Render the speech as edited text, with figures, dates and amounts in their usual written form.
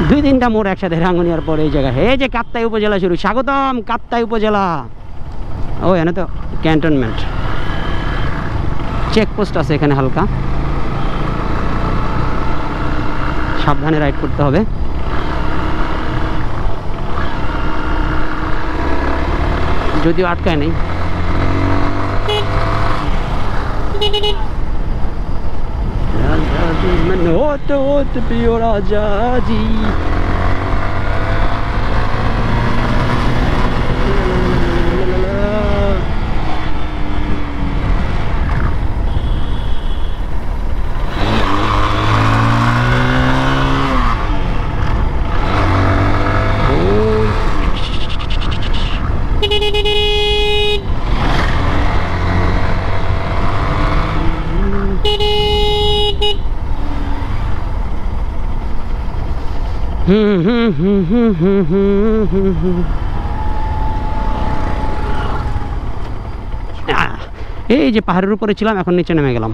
2-3টা মোড় একসাথে রাঙ্গুনিয়ার পরে এই জায়গায়। এই যে কাপ্তাই উপজেলা শুরু, স্বাগতম কাপ্তাই উপজেলা। ও এখানে তো ক্যান্টনমেন্ট, চেকপোস্ট আছে এখানে, হালকা সাবধানে রাইড করতে হবে। যদিও আটকায় নেই। প্রিয় রাজাজি, এই যে পাহাড়ের উপরে ছিলাম, এখন নিচে নেমে গেলাম।